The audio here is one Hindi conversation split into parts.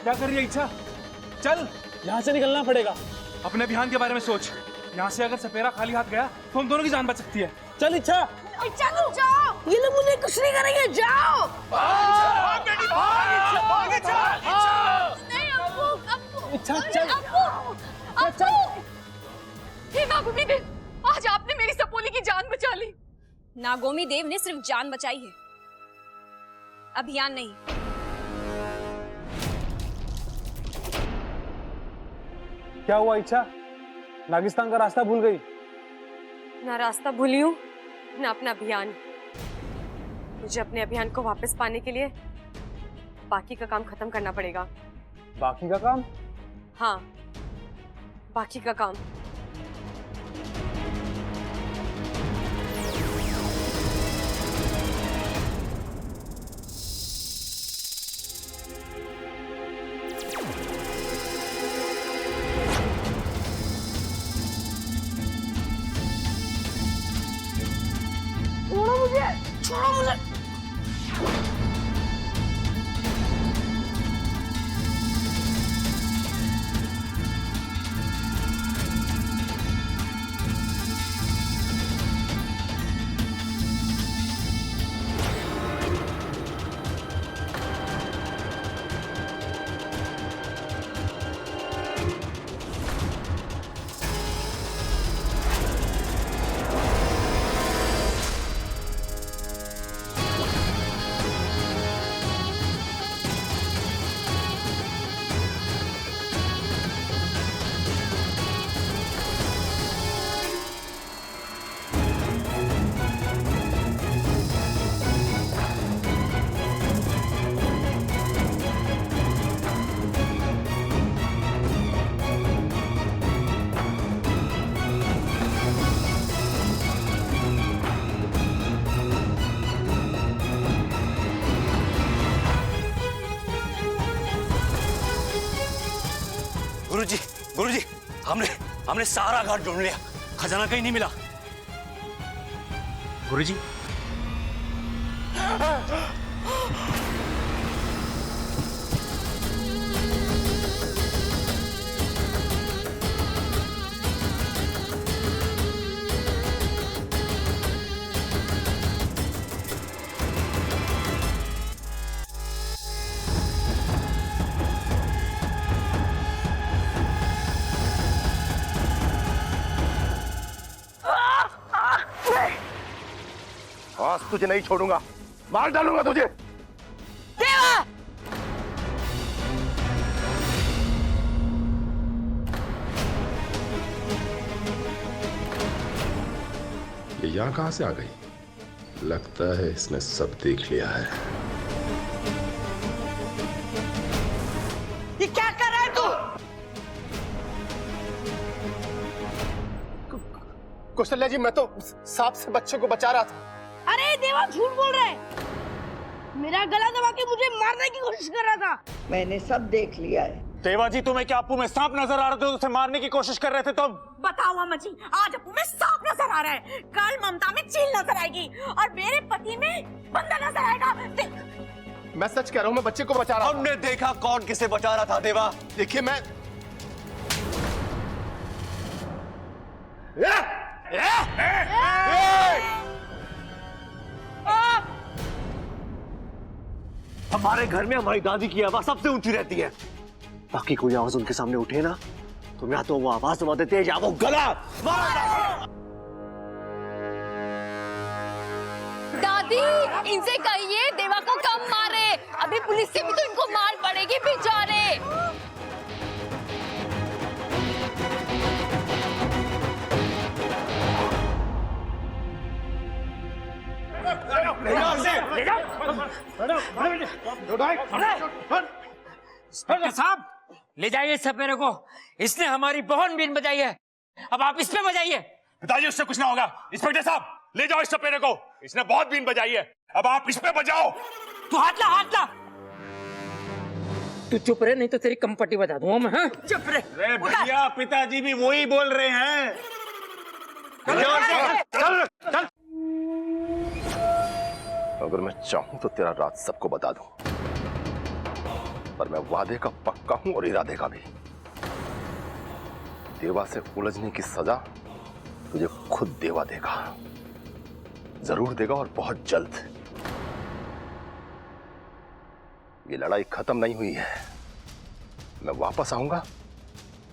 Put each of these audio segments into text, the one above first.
क्या कर रही है इच्छा? चल, यहाँ से निकलना पड़ेगा। अपने अभियान के बारे में सोच। यहाँ से अगर सपेरा खाली हाथ गया तो हम दोनों की जान बच सकती है। चल इच्छा। इच्छा तुम जाओ, ये लोग मुझे कुछ नहीं करेंगे, जाओ। नहीं अप्पू, अप्पू, इच्छा चल। अप्पू, अप्पू। हे नागोमी देव, आज आपने मेरी सपोली की जान बचा ली। नागोमी देव ने सिर्फ जान बचाई है, अभियान नहीं। क्या हुआ इच्छा? नागिस्तान का रास्ता भूल गई? ना रास्ता भूली हूँ, ना अपना अभियान। मुझे अपने अभियान को वापस पाने के लिए बाकी का काम खत्म करना पड़ेगा। बाकी का काम? हाँ, बाकी का काम। छोड़ो मुझे। गुरुजी, हमने सारा घाट ढूंढ लिया, खजाना कहीं नहीं मिला। गुरुजी, आज तुझे नहीं छोड़ूंगा, मार डालूंगा तुझे। देवा! ये यहाँ कहां से आ गई? लगता है इसने सब देख लिया है। ये क्या कर रहा है तू? कौशल्या जी, मैं तो सांप से बच्चे को बचा रहा था। अरे देवा, झूठ बोल रहा है। मेरा गला दबा के मुझे मारने की कोशिश कर रहा था। मैंने सब देख लिया है। देवा जी, तुम्हें क्या अप्पू में सांप नजर आ रहे थे? उसे मारने की कोशिश कर रहे थे तुम? बताओ अम्मा जी, आज अप्पू में सांप नजर आ रहा है, कल ममता में चील नजर आएगी और मेरे पति में बंदा नजर आएगा। मैं सच कह रहा हूँ, मैं बच्चे को बचा रहा था। हमने देखा कौन किसे बचा रहा था। देवा, देखिए मैं हमारे घर में हमारी दादी की आवाज सबसे ऊंची रहती है। बाकी कोई आवाज उनके सामने उठे ना, तो या तो वो आवाज दबाते तेज या वो गला मार। दादी, इनसे कहिए देवा को कम मारे, अभी पुलिस से भी तो इनको मार पड़ेगी बेचारे। इंस्पेक्टर साहब, ले जाइए सपेरे को, इसने हमारी बहुत बीन बजाई है, अब आप इस पे बजाइए। पिताजी, उससे कुछ ना होगा। इंस्पेक्टर साहब, ले जाओ इस सपेरे को, इसने बहुत बीन बजाई है, अब आप इस पे बजाओ। तू हाथ ला, हाथ ला। तू चुप रहे, नहीं तो तेरी कंपटी बजा दूंगा मैं। हाँ, चुप रहे। अरे भैया, पिताजी भी वही बोल रहे हैं। चल चल। अगर मैं चाहूं तो तेरा राज सबको बता दूं। पर मैं वादे का पक्का हूं और इरादे का भी। देवा से उलझने की सजा तुझे खुद देवा देगा, जरूर देगा और बहुत जल्द। ये लड़ाई खत्म नहीं हुई है। मैं वापस आऊंगा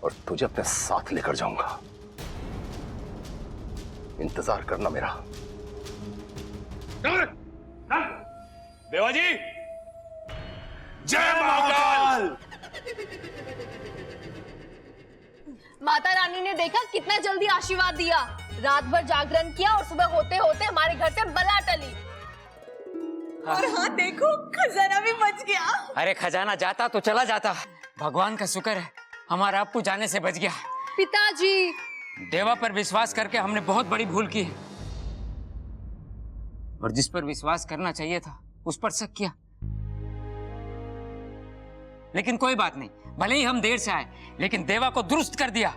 और तुझे अपने साथ लेकर जाऊंगा। इंतजार करना मेरा। देवा जी, जय महाकाल। माता रानी ने देखा कितना जल्दी आशीर्वाद दिया। रात भर जागरण किया और सुबह होते होते हमारे घर से बला टली। और हाँ देखो, खजाना भी बच गया। अरे खजाना जाता तो चला जाता, भगवान का शुक्र है हमारा अप्पू जाने से बच गया। पिताजी, देवा पर विश्वास करके हमने बहुत बड़ी भूल की है, और जिस पर विश्वास करना चाहिए था उस पर शक किया। लेकिन कोई बात नहीं, भले ही हम देर से आए लेकिन देवा को दुरुस्त कर दिया।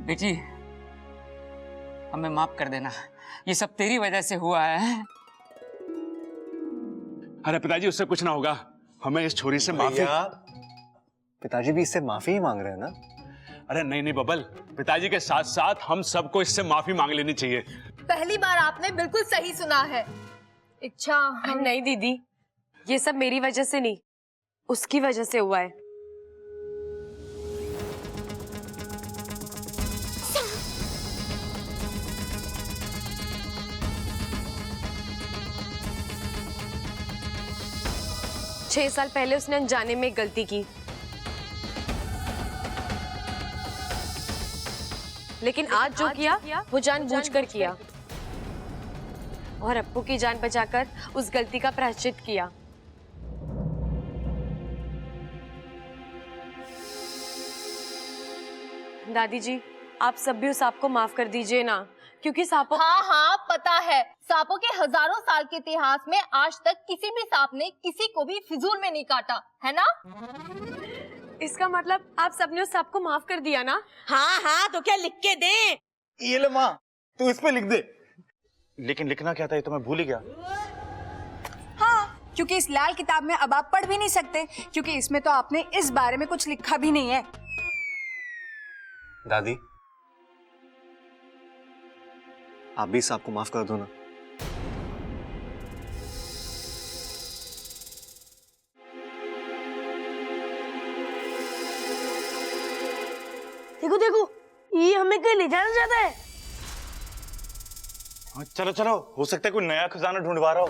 बेटी, हमें माफ कर देना, ये सब तेरी वजह से हुआ है। अरे पिताजी, उससे कुछ ना होगा। हमें इस छोरी से माफी। पिताजी भी इससे माफी ही मांग रहे हैं ना? अरे नहीं नहीं बबल, पिताजी के साथ साथ हम सबको इससे माफी मांग लेनी चाहिए। पहली बार आपने बिल्कुल सही सुना है। इच्छा हम नहीं दीदी, ये सब मेरी वजह से नहीं, उसकी वजह से हुआ है। छह साल पहले उसने अनजाने में एक गलती की, लेकिन आज जो किया वो जानबूझकर किया, और अप्पू की जान बचाकर उस गलती का प्रायश्चित किया। दादी जी, आप सब भी उस सांप को माफ कर दीजिए ना, क्योंकि सांपों... हाँ हाँ पता है, सांपों के हजारों साल के इतिहास में आज तक किसी भी सांप ने किसी को भी फिजूल में नहीं काटा है ना? इसका मतलब आप सबने उस सांप को माफ कर दिया ना? हाँ हाँ, तो क्या लिख के दे? ये ले माँ, तू इस पे लिख दे। लेकिन लिखना क्या था ये तो मैं भूल ही गया। हाँ, क्योंकि इस लाल किताब में अब आप पढ़ भी नहीं सकते, क्योंकि इसमें तो आपने इस बारे में कुछ लिखा भी नहीं है। दादी, आप भी सांप को माफ कर दो ना। देखो देखो, ये हमें कहीं ले जाना चाहता है। चलो चलो, हो सकता है कोई नया खजाना ढूंढवा रहा हो।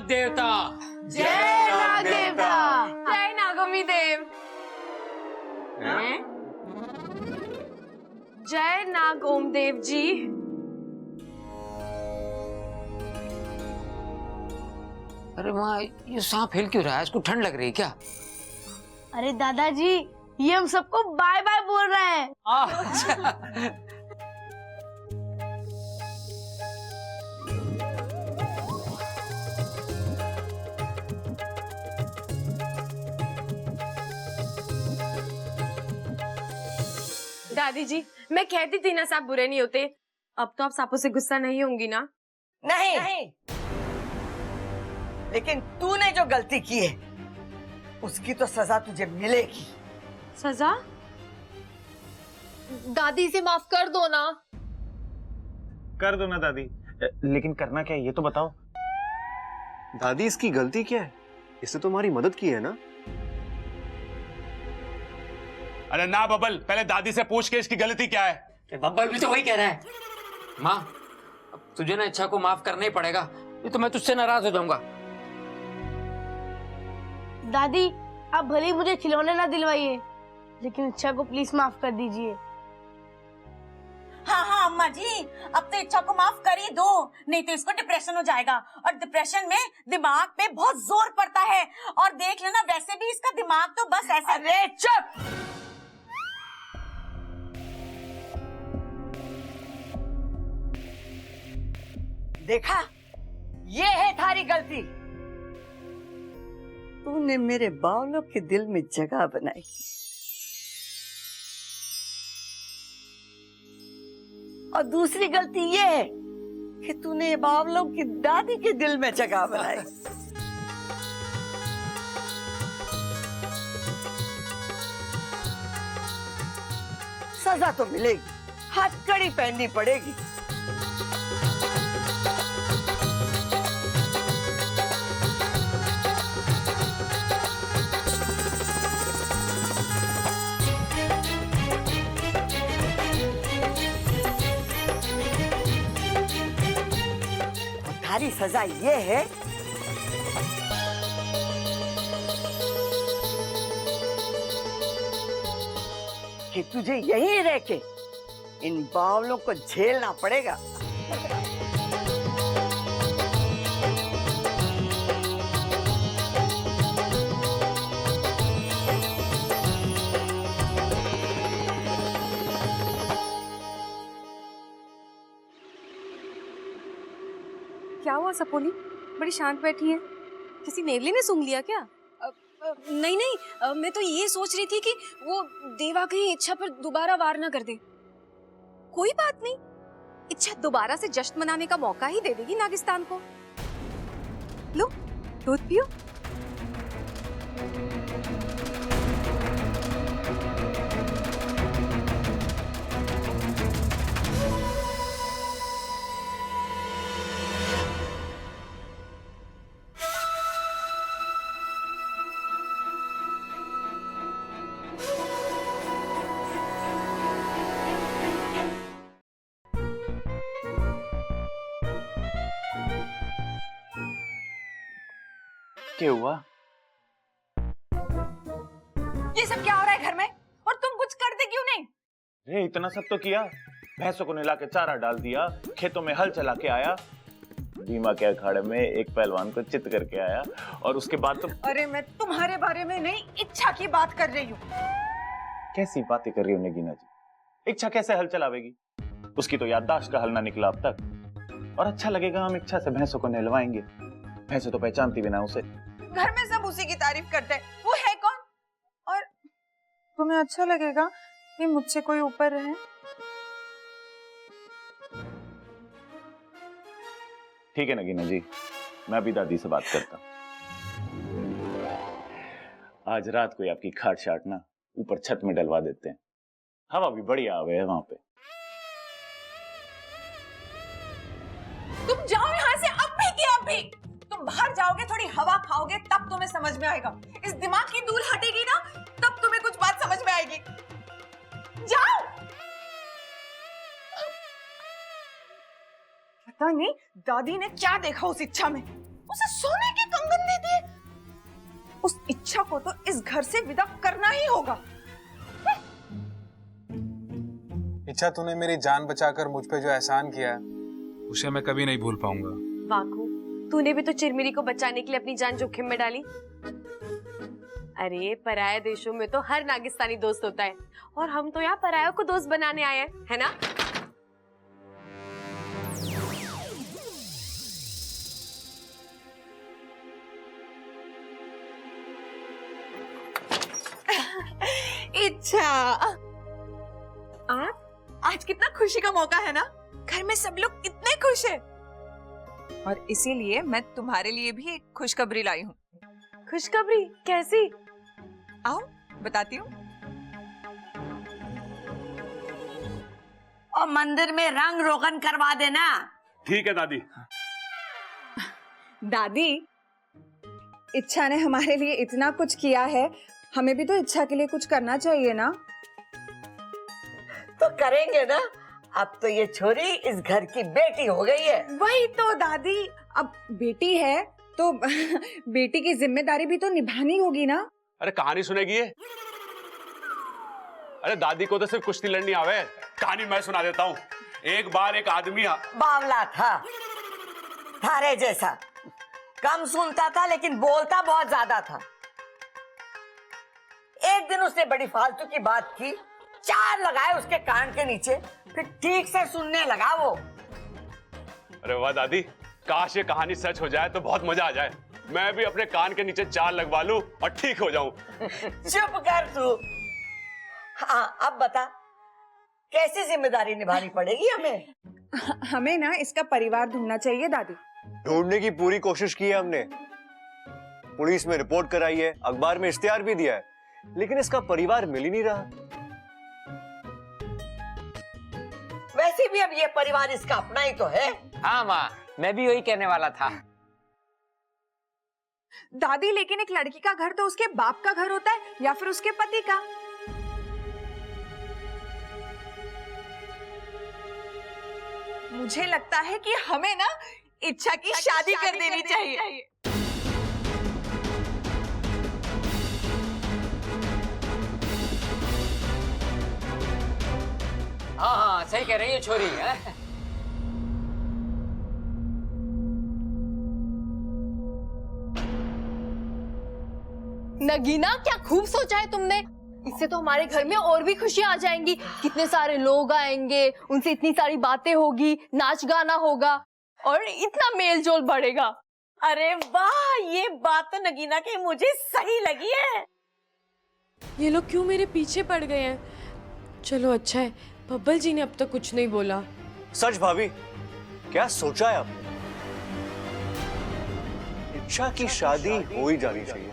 देवता, जय नाग देवता, जय नागोमी देव, जय नागोम देव जी। अरे माँ, ये सांप हिल क्यों रहा है? इसको ठंड लग रही है क्या? अरे दादाजी, ये हम सबको बाय बाय बोल रहा है। अच्छा। दादी जी, मैं कहती थी ना, सांप बुरे नहीं होते। अब तो आप सांपों से गुस्सा नहीं होंगी ना? नहीं, लेकिन तूने जो गलती की है उसकी तो सजा तुझे मिलेगी। सजा? दादी से माफ कर दो ना। कर दो ना दादी, लेकिन करना क्या है ये तो बताओ। दादी इसकी गलती क्या है? इसने तुम्हारी मदद की है ना। अरे ना बबल, पहले दादी से पूछ के इसकी गलती क्या है। बब्बर भी तो वही कह रहा है। माँ, अब तुझे ना इच्छा को माफ करना ही पड़ेगा, नहीं तो मैं तुझसे नाराज हो जाऊंगा। दादी, आप भले ही मुझे खिलौने ना दिलवाइए, लेकिन इच्छा को प्लीज माफ कर दीजिए। हाँ हाँ अम्मा जी, अब तो इच्छा को माफ कर ही दो, नहीं तो इसको डिप्रेशन हो जाएगा, और डिप्रेशन में दिमाग पे बहुत जोर पड़ता है। और देख लेना, वैसे भी इसका दिमाग तो बस ऐसे। अरे चुप! देखा, ये है थारी गलती। तूने मेरे बावलों के दिल में जगह बनाई, और दूसरी गलती ये है कि तूने बावलों की दादी के दिल में जगह बनाई। सजा तो मिलेगी, हथकड़ी पहननी पड़ेगी। तुम्हारी सजा ये है कि तुझे यहीं रह के इन बावलों को झेलना पड़ेगा। क्या हुआ सपोली? बड़ी शांत बैठी है। किसी नेवली ने सूंघ लिया क्या? नहीं नहीं, मैं तो ये सोच रही थी कि वो देवा कहीं इच्छा पर दोबारा वार ना कर दे। कोई बात नहीं, इच्छा दोबारा से जश्न मनाने का मौका ही दे देगी नागिस्तान को। लो, दूध पियो। क्या हुआ? ये सब क्या हो रहा है घर में, और तुम कुछ करते क्यों नहीं? रे इतना सब तो किया, भैंसों को नहला के चारा डाल दिया, खेतों में हल चला के आया, भीमा के अखाड़े में एक पहलवान को चित करके आया, और उसके बाद तो। अरे मैं तुम्हारे बारे में नहीं, इच्छा की बात कर रही हूँ। कैसी बातें कर रही हो नगीना जी? इच्छा कैसे हल चलावेगी? उसकी तो याददाश्त का हल ना निकला अब तक। और अच्छा लगेगा हम इच्छा से भैंसों को नहलवाएंगे? भैंसों तो पहचानती भी ना उसे। घर में सब उसी की तारीफ करते हैं, वो है कौन? और तुम्हें अच्छा लगेगा कि मुझसे कोई ऊपर रहे? ठीक है नगीना जी, मैं अभी दादी से बात करता हूँ। आज रात को आपकी खाट शाट ना ऊपर छत में डलवा देते हैं, हवा भी बढ़िया आवे है वहां पे। तुम जाओ यहाँ से अब भी कि अब भी। तुम बाहर जाओगे, थोड़ी हवा खाओगे, तब तुम्हें समझ में आएगा। इस दिमाग की धूल हटेगी ना, तब तुम्हें कुछ बात समझ में आएगी। जाओ। पता नहीं दादी ने क्या देखा उस इच्छा में, उसे सोने के कंगन दे दिए। उस इच्छा को तो इस घर से विदा करना ही होगा। इच्छा, तूने मेरी जान बचाकर मुझ पे जो एहसान किया है उसे मैं कभी नहीं भूल पाऊंगा। वाकू, तूने भी तो चिरमिरी को बचाने के लिए अपनी जान जोखिम में डाली। अरे पराये देशों में तो हर नागिस्तानी दोस्त होता है, और हम तो यहाँ परायों को दोस्त बनाने आए हैं, है ना? इच्छा, आज कितना खुशी का मौका है ना, घर में सब लोग कितने खुश हैं। और इसीलिए मैं तुम्हारे लिए भी एक खुशखबरी लाई हूँ। खुशखबरी? कैसी? आओ बताती हूँ। और मंदिर में रंग रोगन करवा देना। ठीक है दादी। दादी, इच्छा ने हमारे लिए इतना कुछ किया है, हमें भी तो इच्छा के लिए कुछ करना चाहिए ना। तो करेंगे ना, अब तो ये छोरी इस घर की बेटी हो गई है। वही तो दादी, अब बेटी है तो बेटी की जिम्मेदारी भी तो निभानी होगी ना। अरे कहानी सुनेगी ये? अरे दादी को तो सिर्फ कुश्ती लड़नी आवे। कहानी मैं सुना देता हूँ। एक बार एक आदमी बावला था, थारे जैसा, कम सुनता था लेकिन बोलता बहुत ज्यादा था। एक दिन उसने बड़ी फालतू की बात की, 4 लगाए उसके कान के नीचे, फिर ठीक से सुनने लगा वो। अरे वाह दादी, काश ये कहानी सच हो जाए तो बहुत मजा आ जाए। मैं भी अपने कान के नीचे 4 लगवा लूं और ठीक हो जाऊं। चुप कर तू। हाँ अब बता, कैसी जिम्मेदारी निभानी पड़ेगी हमें? हमें ना इसका परिवार ढूंढना चाहिए दादी। ढूंढने की पूरी कोशिश की है हमने, पुलिस में रिपोर्ट कराई है, अखबार में इश्तिहार भी दिया है, लेकिन इसका परिवार मिल ही नहीं रहा। वैसे भी अब ये परिवार इसका अपना ही तो है। हाँ माँ, मैं भी वही कहने वाला था। दादी, लेकिन एक लड़की का घर तो उसके बाप का घर होता है या फिर उसके पति का। मुझे लगता है कि हमें ना इच्छा की शादी कर देनी चाहिए। हाँ हाँ, सही कह रही है छोरी है। नगीना, क्या खूब सोचा है तुमने। इससे तो हमारे घर में और भी खुशियां आ जाएंगी। कितने सारे लोग आएंगे, उनसे इतनी सारी बातें होगी, नाच गाना होगा और इतना मेल जोल बढ़ेगा। अरे वाह, ये बात तो नगीना की मुझे सही लगी है। ये लोग क्यों मेरे पीछे पड़ गए हैं? चलो अच्छा है, बब्बल जी ने अब तक कुछ नहीं बोला। सच भाभी, क्या सोचा है आपने? इच्छा की शादी हो ही जानी चाहिए।